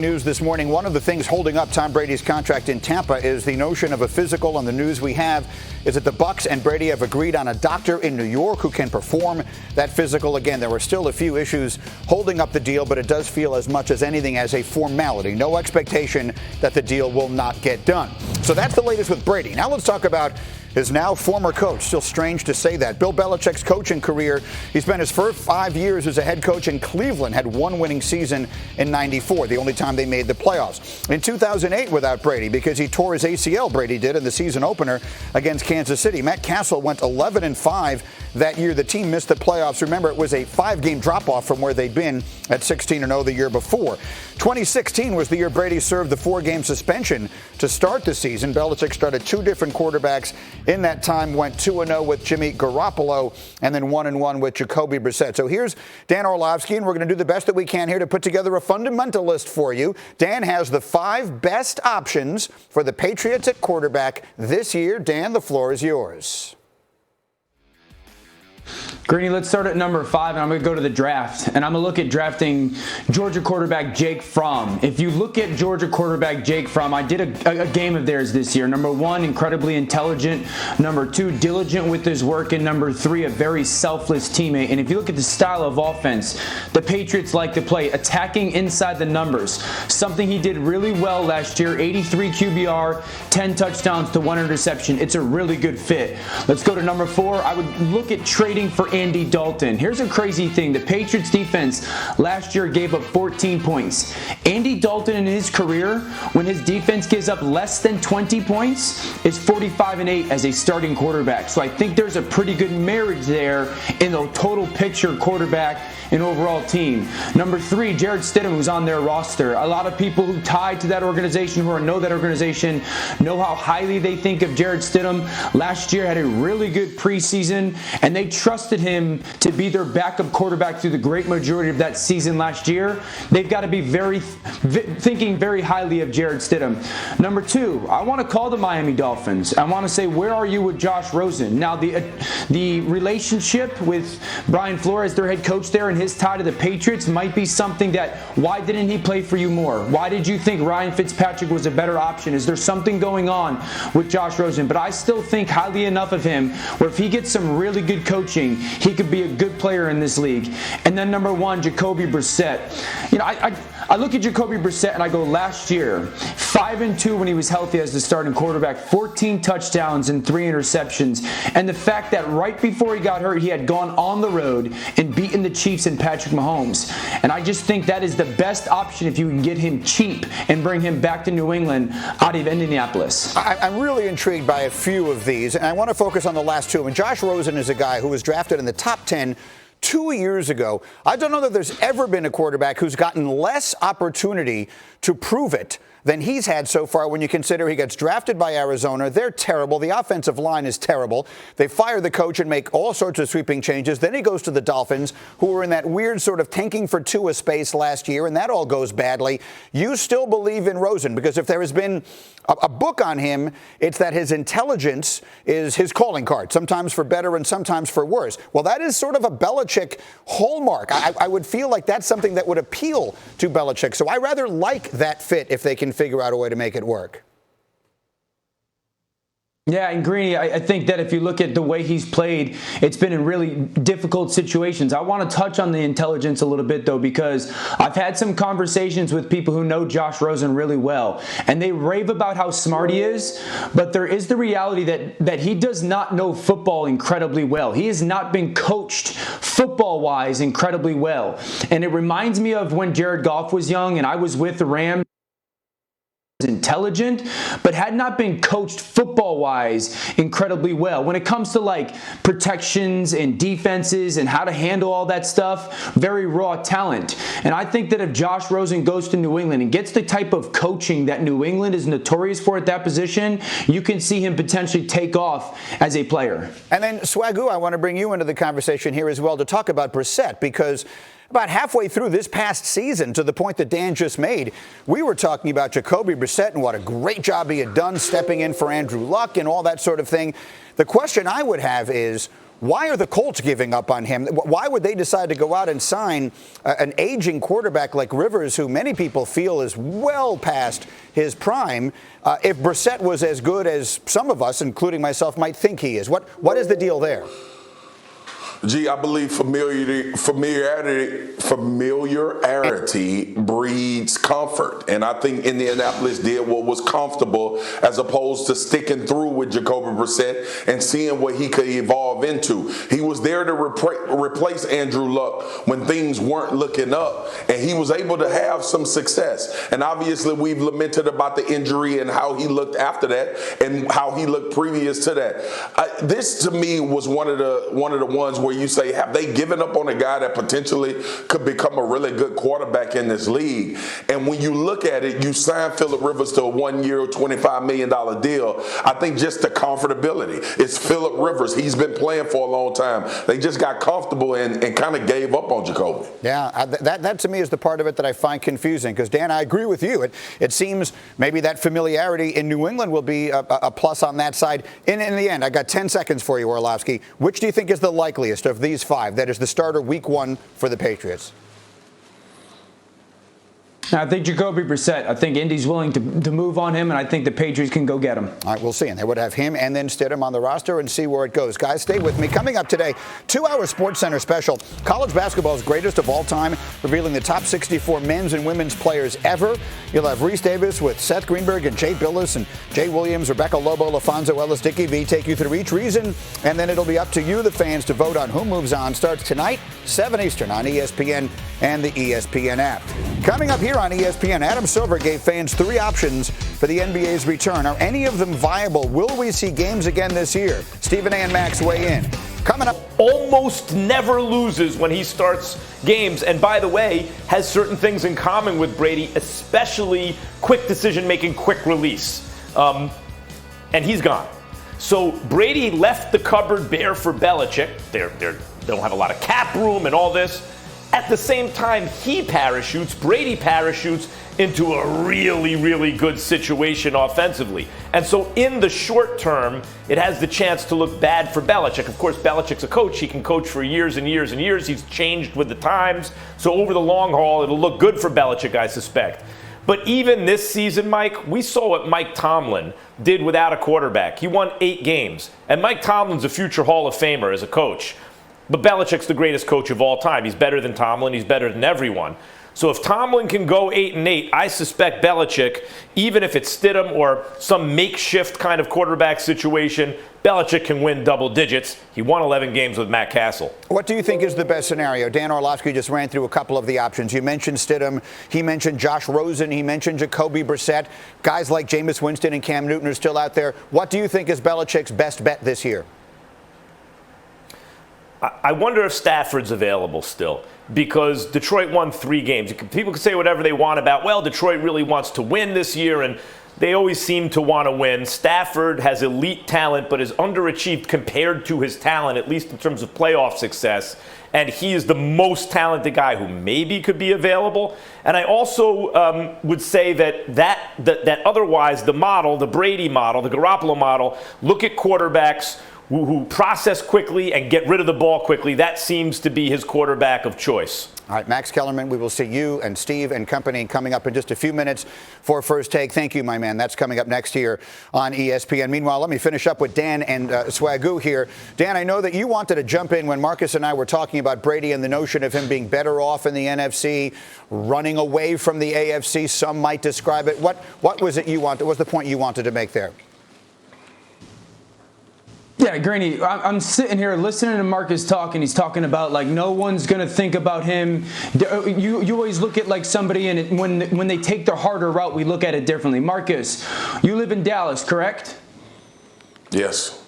News this morning. One of the things holding up Tom Brady's contract in Tampa is the notion of a physical. And the news we have is that the Bucs and Brady have agreed on a doctor in New York who can perform that physical. Again, there are still a few issues holding up the deal, but it does feel as much as anything as a formality. No expectation that the deal will not get done. So that's the latest with Brady. Now let's talk about his now former coach. Still strange to say that. Bill Belichick's coaching career, he spent his first 5 years as a head coach in Cleveland, had one winning season in '94, the only time they made the playoffs. In 2008 without Brady, because he tore his ACL, Brady did, in the season opener against Kansas City. Matt Castle went 11-5 that year. The team missed the playoffs. Remember, it was a 5-game drop-off from where they'd been at 16-0 the year before. 2016 was the year Brady served the 4-game suspension to start the season. Belichick started 2 different quarterbacks in that time, went 2-0 with Jimmy Garoppolo, and then 1-1 with Jacoby Brissett. So here's Dan Orlovsky, and we're going to do the best that we can here to put together a fundamental list for you. Dan has the 5 best options for the Patriots at quarterback this year. Dan, the floor is yours. Greeny, let's start at number 5, and I'm going to go to the draft. And I'm going to look at drafting Georgia quarterback Jake Fromm. If you look at Georgia quarterback Jake Fromm, I did a game of theirs this year. Number 1, incredibly intelligent. Number 2, diligent with his work. And number 3, a very selfless teammate. And if you look at the style of offense the Patriots like to play, attacking inside the numbers, something he did really well last year, 83 QBR, 10 touchdowns to 1 interception. It's a really good fit. Let's go to number 4. I would look at trading for Andy Dalton. Here's a crazy thing. The Patriots defense last year gave up 14 points. Andy Dalton in his career, when his defense gives up less than 20 points, is 45-8 as a starting quarterback. So I think there's a pretty good marriage there in the total picture quarterback and overall team. Number 3, Jarrett Stidham, who's on their roster. A lot of people who tied to that organization, who know that organization, know how highly they think of Jarrett Stidham. Last year had a really good preseason, and they trusted him to be their backup quarterback through the great majority of that season last year. They've got to be thinking very highly of Jarrett Stidham. Number 2, I want to call the Miami Dolphins. I want to say, where are you with Josh Rosen? Now, the relationship with Brian Flores, their head coach there, and his tie to the Patriots might be something that, why didn't he play for you more? Why did you think Ryan Fitzpatrick was a better option? Is there something going on with Josh Rosen? But I still think highly enough of him where if he gets some really good coaching, he could be a good player in this league. And then number 1, Jacoby Brissett. You know, I look at Jacoby Brissett and I go, last year, 5-2 when he was healthy as the starting quarterback, 14 touchdowns and 3 interceptions. And the fact that right before he got hurt, he had gone on the road and beaten the Chiefs and Patrick Mahomes. And I just think that is the best option if you can get him cheap and bring him back to New England out of Indianapolis. I'm really intrigued by a few of these, and I want to focus on the last 2. And Josh Rosen is a guy who was drafted in the top 10 2 years ago. I don't know that there's ever been a quarterback who's gotten less opportunity to prove it than he's had so far when you consider he gets drafted by Arizona. They're terrible. The offensive line is terrible. They fire the coach and make all sorts of sweeping changes. Then he goes to the Dolphins, who were in that weird sort of tanking for Tua space last year, and that all goes badly. You still believe in Rosen, because if there has been a book on him, it's that his intelligence is his calling card, sometimes for better and sometimes for worse. Well, that is sort of a Belichick hallmark. I would feel like that's something that would appeal to Belichick. So I rather like that fit if they can figure out a way to make it work. Yeah, and Greeny, I think that if you look at the way he's played, it's been in really difficult situations. I want to touch on the intelligence a little bit, though, because I've had some conversations with people who know Josh Rosen really well, and they rave about how smart he is, but there is the reality that he does not know football incredibly well. He has not been coached football-wise incredibly well. And it reminds me of when Jared Goff was young and I was with the Rams. Intelligent, but had not been coached football-wise incredibly well. When it comes to like protections and defenses and how to handle all that stuff, very raw talent. And I think that if Josh Rosen goes to New England and gets the type of coaching that New England is notorious for at that position, you can see him potentially take off as a player. And then, Swagoo, I want to bring you into the conversation here as well to talk about Brissett, because about halfway through this past season, to the point that Dan just made, we were talking about Jacoby Brissett and what a great job he had done stepping in for Andrew Luck and all that sort of thing. The question I would have is, Why are the Colts giving up on him? Why would they decide to go out and sign an aging quarterback like Rivers, who many people feel is well past his prime, if Brissett was as good as some of us, including myself, might think he is? What is the deal there? I believe familiarity breeds comfort. And I think Indianapolis did what was comfortable as opposed to sticking through with Jacoby Brissett and seeing what he could evolve into. He was there to replace Andrew Luck when things weren't looking up, and he was able to have some success. And obviously we've lamented about the injury and how he looked after that and how he looked previous to that. This to me was one of the ones where you say, have they given up on a guy that potentially could become a really good quarterback in this league? And when you look at it, you sign Phillip Rivers to a 1 year, $25 million deal. I think just the comfortability. It's Phillip Rivers. He's been playing for a long time. They just got comfortable and kind of gave up on Jacoby. Yeah, that to me is the part of it that I find confusing, because, Dan, I agree with you. It seems maybe that familiarity in New England will be a plus on that side. In the end, I got 10 seconds for you, Orlovsky. Which do you think is the likeliest of these five that is the starter week 1 for the Patriots? I think Jacoby Brissett. I think Indy's willing to move on him, and I think the Patriots can go get him. All right, we'll see. And they would have him and then Stidham on the roster and see where it goes. Guys, stay with me. Coming up today, 2-hour Sports Center special. College basketball's greatest of all time, revealing the top 64 men's and women's players ever. You'll have Reese Davis with Seth Greenberg and Jay Billis and Jay Williams, Rebecca Lobo, LaFonso Ellis, Dickie V take you through each reason. And then it'll be up to you, the fans, to vote on who moves on. Starts tonight, 7 Eastern on ESPN and the ESPN app. Coming up here on ESPN, Adam Silver gave fans 3 options for the NBA's return. Are any of them viable? Will we see games again this year? Stephen A. and Max weigh in. Coming up. Almost never loses when he starts games, and by the way, has certain things in common with Brady, especially quick decision-making, quick release. And he's gone. So Brady left the cupboard bare for Belichick. They don't have a lot of cap room and all this. At the same time, Brady parachutes into a really, really good situation offensively. And so in the short term, it has the chance to look bad for Belichick. Of course, Belichick's a coach. He can coach for years and years and years. He's changed with the times. So over the long haul, it'll look good for Belichick, I suspect. But even this season, Mike, we saw what Mike Tomlin did without a quarterback. He won 8 games. And Mike Tomlin's a future Hall of Famer as a coach. But Belichick's the greatest coach of all time. He's better than Tomlin. He's better than everyone. So if Tomlin can go 8-8, I suspect Belichick, even if it's Stidham or some makeshift kind of quarterback situation, Belichick can win double digits. He won 11 games with Matt Castle. What do you think is the best scenario? Dan Orlovsky just ran through a couple of the options. You mentioned Stidham. He mentioned Josh Rosen. He mentioned Jacoby Brissett. Guys like Jameis Winston and Cam Newton are still out there. What do you think is Belichick's best bet this year? I wonder if Stafford's available still, because Detroit won 3 games. People can say whatever they want about, well, Detroit really wants to win this year, and they always seem to want to win. Stafford has elite talent, but is underachieved compared to his talent, at least in terms of playoff success. And he is the most talented guy who maybe could be available. And I also would say that otherwise the model, the Brady model, the Garoppolo model, look at quarterbacks who process quickly and get rid of the ball quickly. That seems to be his quarterback of choice. All right, Max Kellerman, we will see you and Steve and company coming up in just a few minutes for First Take. Thank you, my man. That's coming up next here on ESPN. Meanwhile, let me finish up with Dan and Swagoo here. Dan, I know that you wanted to jump in when Marcus and I were talking about Brady and the notion of him being better off in the NFC, running away from the AFC. Some might describe it. What was it you wanted? What was the point you wanted to make there? Yeah, Greeny, I'm sitting here listening to Marcus talk, and he's talking about, like, no one's going to think about him. You always look at, like, somebody, and when they take the harder route, we look at it differently. Marcus, you live in Dallas, correct? Yes.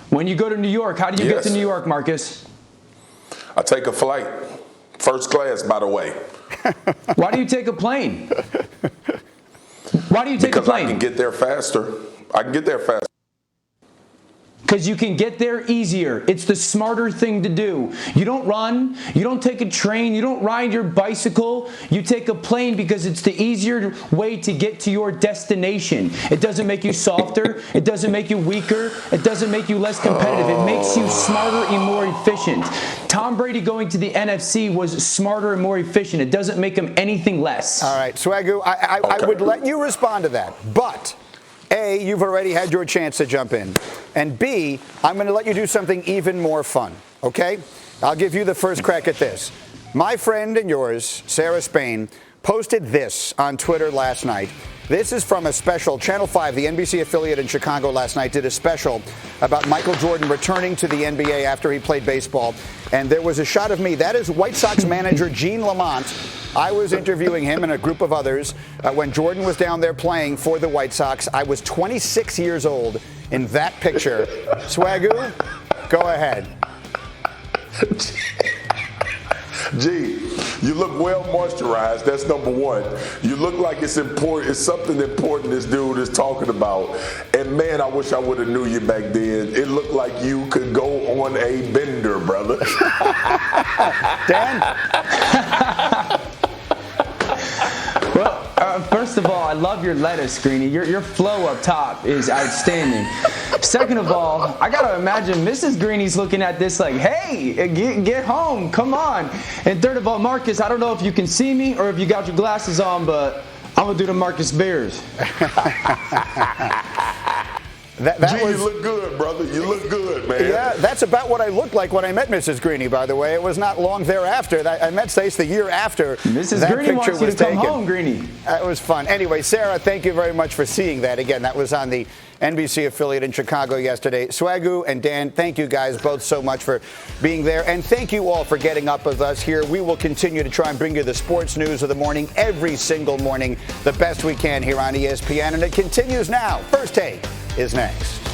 When you go to New York, how do you get to New York, Marcus? I take a flight. First class, by the way. Why do you take a plane? Why do you take a plane? Because I can get there faster. because you can get there easier. It's the smarter thing to do. You don't run, you don't take a train, you don't ride your bicycle, you take a plane because it's the easier way to get to your destination. It doesn't make you softer, it doesn't make you weaker, it doesn't make you less competitive. It makes you smarter and more efficient. Tom Brady going to the NFC was smarter and more efficient. It doesn't make him anything less. All right, Swagoo, I would let you respond to that, but A, you've already had your chance to jump in, and B, I'm going to let you do something even more fun, okay? I'll give you the first crack at this. My friend and yours, Sarah Spain, posted this on Twitter last night. This is from a special. Channel 5, the NBC affiliate in Chicago last night, did a special about Michael Jordan returning to the NBA after he played baseball. And there was a shot of me. That is White Sox manager Gene Lamont. I was interviewing him and a group of others when Jordan was down there playing for the White Sox. I was 26 years old in that picture. Swagoo, go ahead. G, you look well moisturized. That's number one. You look like it's important. It's something important this dude is talking about. And man, I wish I would have knew you back then. It looked like you could go on a bender, brother. Dan? Well, first of all, I love your lettuce, Greeny. Your flow up top is outstanding. Second of all, I gotta imagine Mrs. Greeny's looking at this like, hey, get home, come on. And third of all, Marcus, I don't know if you can see me or if you got your glasses on, but I'm gonna do the Marcus Bears. You look good, brother. You look good, man. Yeah, that's about what I looked like when I met Mrs. Greeny, by the way. It was not long thereafter. I met Stace the year after Mrs. that Greeny picture wants you was to come taken. home, Greeny. It was fun. Anyway, Sarah, thank you very much for seeing that. Again, that was on the NBC affiliate in Chicago yesterday. Swagoo and Dan, thank you guys both so much for being there. And thank you all for getting up with us here. We will continue to try and bring you the sports news of the morning every single morning, the best we can here on ESPN. And it continues now. First Take is next.